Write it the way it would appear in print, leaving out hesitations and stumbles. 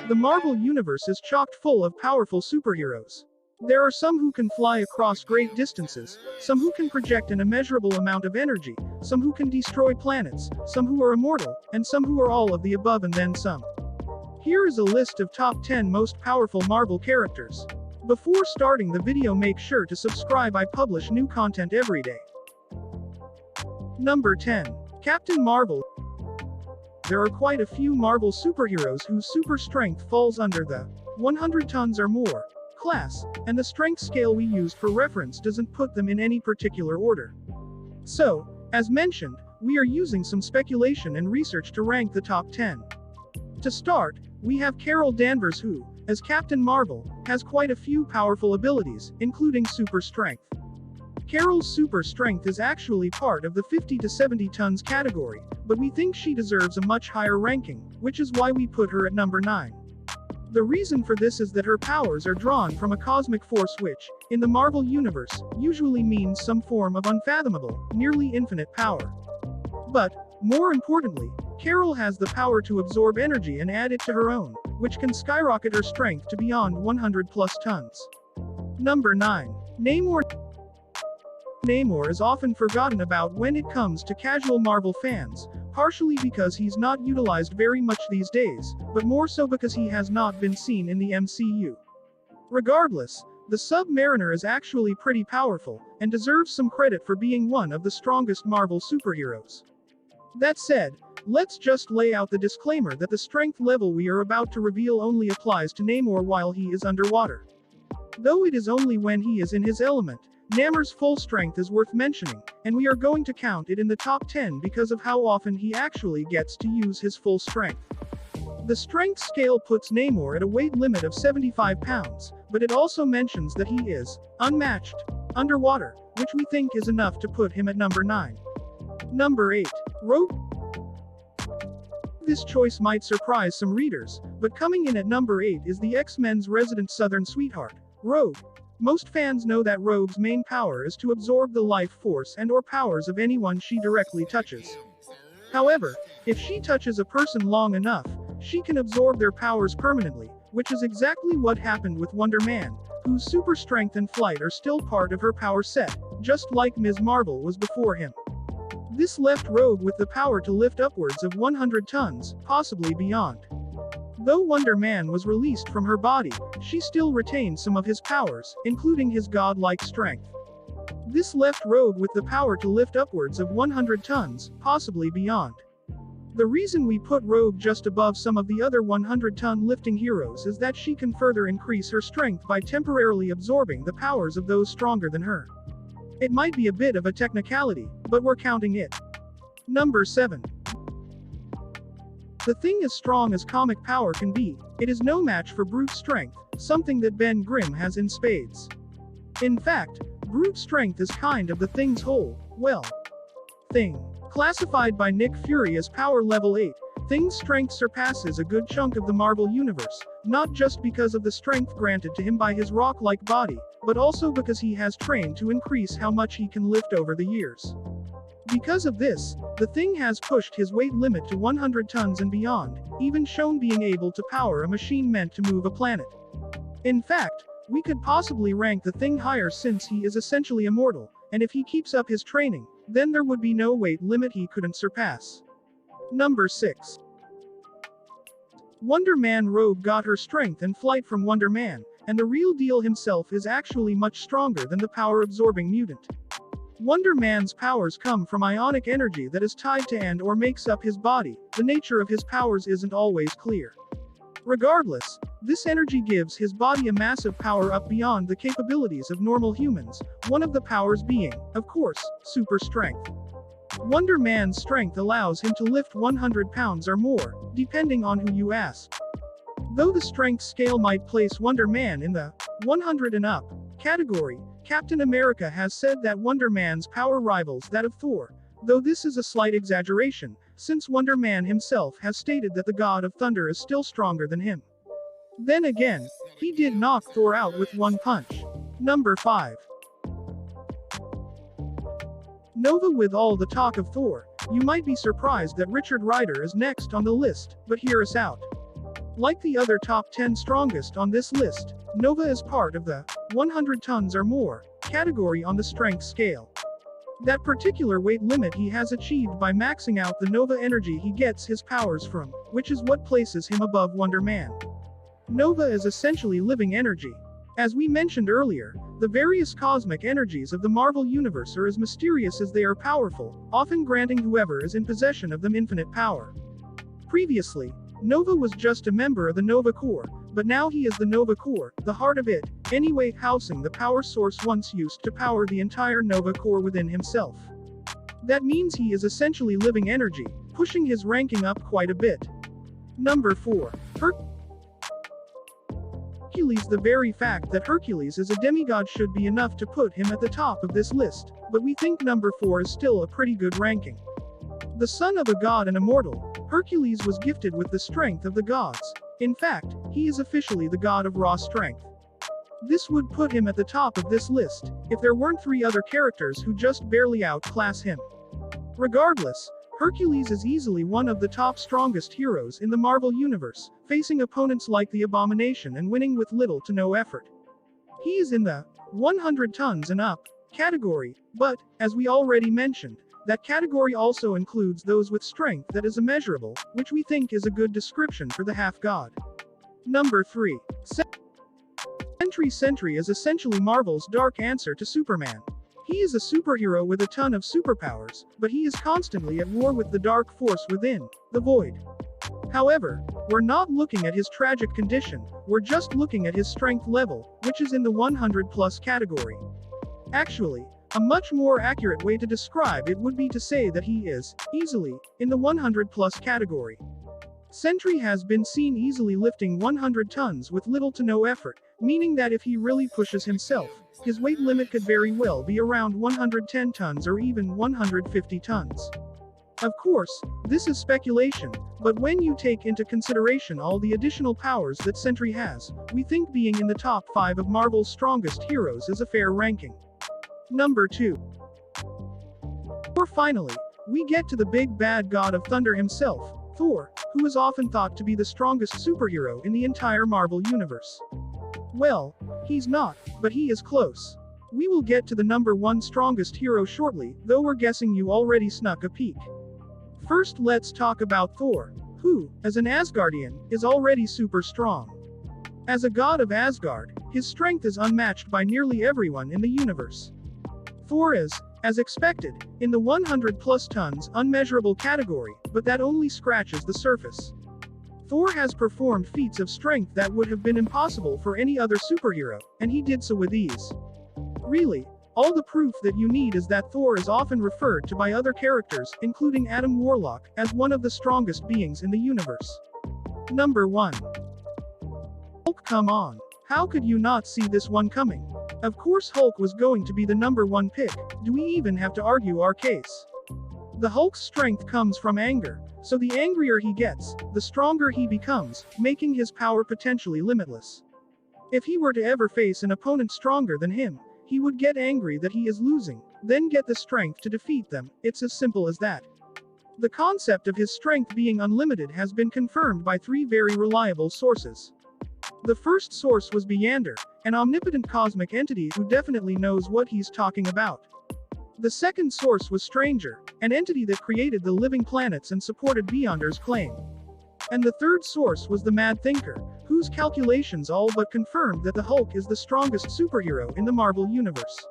The Marvel Universe is chock full of powerful superheroes. There are some who can fly across great distances, some who can project an immeasurable amount of energy, some who can destroy planets, some who are immortal, and some who are all of the above and then some. Here is a list of top 10 most powerful Marvel characters. Before starting the video, make sure to subscribe. I publish new content every day. Number 10. Captain Marvel. There are quite a few Marvel superheroes whose super strength falls under the 100 tons or more class, and the strength scale we used for reference doesn't put them in any particular order. So, as mentioned, we are using some speculation and research to rank the top 10. To start, we have Carol Danvers, who, as Captain Marvel, has quite a few powerful abilities, including super strength. Carol's super strength is actually part of the 50 to 70 tons category, but we think she deserves a much higher ranking, which is why we put her at number 9. The reason for this is that her powers are drawn from a cosmic force which, in the Marvel Universe, usually means some form of unfathomable, nearly infinite power. But, more importantly, Carol has the power to absorb energy and add it to her own, which can skyrocket her strength to beyond 100 plus tons. Number 9. Namor. Namor is often forgotten about when it comes to casual Marvel fans, partially because he's not utilized very much these days, but more so because he has not been seen in the MCU. Regardless, the Sub-Mariner is actually pretty powerful, and deserves some credit for being one of the strongest Marvel superheroes. That said, let's just lay out the disclaimer that the strength level we are about to reveal only applies to Namor while he is underwater. Though it is only when he is in his element, Namor's full strength is worth mentioning, and we are going to count it in the top 10 because of how often he actually gets to use his full strength. The strength scale puts Namor at a weight limit of 75 pounds, but it also mentions that he is unmatched underwater, which we think is enough to put him at number 9. Number 8. Rogue. This choice might surprise some readers, but coming in at number 8 is the X-Men's resident Southern sweetheart, Rogue. Most fans know that Rogue's main power is to absorb the life force and/or powers of anyone she directly touches. However, if she touches a person long enough, she can absorb their powers permanently, which is exactly what happened with Wonder Man, whose super strength and flight are still part of her power set, just like Ms. Marvel was before him. This left Rogue with the power to lift upwards of 100 tons, possibly beyond. Though Wonder Man was released from her body, she still retained some of his powers, including his godlike strength. This left Rogue with the power to lift upwards of 100 tons, possibly beyond. The reason we put Rogue just above some of the other 100-ton lifting heroes is that she can further increase her strength by temporarily absorbing the powers of those stronger than her. It might be a bit of a technicality, but we're counting it. Number 7. The Thing, as strong as comic power can be, it is no match for brute strength, something that Ben Grimm has in spades. In fact, brute strength is kind of the Thing's whole, thing. Classified by Nick Fury as power level 8, Thing's strength surpasses a good chunk of the Marvel Universe, not just because of the strength granted to him by his rock-like body, but also because he has trained to increase how much he can lift over the years. Because of this, the Thing has pushed his weight limit to 100 tons and beyond, even shown being able to power a machine meant to move a planet. In fact, we could possibly rank the Thing higher since he is essentially immortal, and if he keeps up his training, then there would be no weight limit he couldn't surpass. Number 6. Wonder Man. Rogue got her strength and flight from Wonder Man, and the real deal himself is actually much stronger than the power-absorbing mutant. Wonder Man's powers come from ionic energy that is tied to and/or makes up his body. The nature of his powers isn't always clear. Regardless, this energy gives his body a massive power up beyond the capabilities of normal humans, one of the powers being, of course, super strength. Wonder Man's strength allows him to lift 100 pounds or more, depending on who you ask. Though the strength scale might place Wonder Man in the 100 and up category, Captain America has said that Wonder Man's power rivals that of Thor, though this is a slight exaggeration, since Wonder Man himself has stated that the God of Thunder is still stronger than him. Then again, he did knock Thor out with one punch. Number 5. Nova. With all the talk of Thor, you might be surprised that Richard Rider is next on the list, but hear us out. Like the other top 10 strongest on this list, Nova is part of the 100 tons or more category on the strength scale. That particular weight limit he has achieved by maxing out the Nova energy he gets his powers from, which is what places him above Wonder Man. Nova is essentially living energy. As we mentioned earlier, the various cosmic energies of the Marvel Universe are as mysterious as they are powerful, often granting whoever is in possession of them infinite power. Previously, Nova was just a member of the Nova Corps, but now he is the Nova Corps, the heart of it, anyway, housing the power source once used to power the entire Nova Corps within himself. That means he is essentially living energy, pushing his ranking up quite a bit. Number 4. Hercules. The very fact that Hercules is a demigod should be enough to put him at the top of this list, but we think number 4 is still a pretty good ranking. The son of a god and immortal, Hercules was gifted with the strength of the gods. In fact, he is officially the god of raw strength. This would put him at the top of this list, if there weren't 3 other characters who just barely outclass him. Regardless, Hercules is easily one of the top strongest heroes in the Marvel Universe, facing opponents like the Abomination and winning with little to no effort. He is in the 100 tons and up category, but, as we already mentioned, that category also includes those with strength that is immeasurable, which we think is a good description for the half-god. Number 3. Sentry is essentially Marvel's dark answer to Superman. He is a superhero with a ton of superpowers, but he is constantly at war with the dark force within, the Void. However, we're not looking at his tragic condition, we're just looking at his strength level, which is in the 100+ category. Actually, a much more accurate way to describe it would be to say that he is, easily, in the 100+ category. Sentry has been seen easily lifting 100 tons with little to no effort, meaning that if he really pushes himself, his weight limit could very well be around 110 tons or even 150 tons. Of course, this is speculation, but when you take into consideration all the additional powers that Sentry has, we think being in the top 5 of Marvel's strongest heroes is a fair ranking. Number 2. Or finally, we get to the big bad god of thunder himself, Thor, who is often thought to be the strongest superhero in the entire Marvel Universe. Well, he's not, but he is close. We will get to the number 1 strongest hero shortly, though we're guessing you already snuck a peek. First, let's talk about Thor, who, as an Asgardian, is already super strong. As a god of Asgard, his strength is unmatched by nearly everyone in the universe. Thor is, as expected, in the 100+ tons unmeasurable category, but that only scratches the surface. Thor has performed feats of strength that would have been impossible for any other superhero, and he did so with ease. Really, all the proof that you need is that Thor is often referred to by other characters, including Adam Warlock, as one of the strongest beings in the universe. Number 1. Hulk. Come on. How could you not see this one coming? Of course Hulk was going to be the number 1 pick. Do we even have to argue our case? The Hulk's strength comes from anger, so the angrier he gets, the stronger he becomes, making his power potentially limitless. If he were to ever face an opponent stronger than him, he would get angry that he is losing, then get the strength to defeat them. It's as simple as that. The concept of his strength being unlimited has been confirmed by 3 very reliable sources. The first source was Beyonder, an omnipotent cosmic entity who definitely knows what he's talking about. The second source was Stranger, an entity that created the living planets and supported Beyonder's claim. And the third source was the Mad Thinker, whose calculations all but confirmed that the Hulk is the strongest superhero in the Marvel Universe.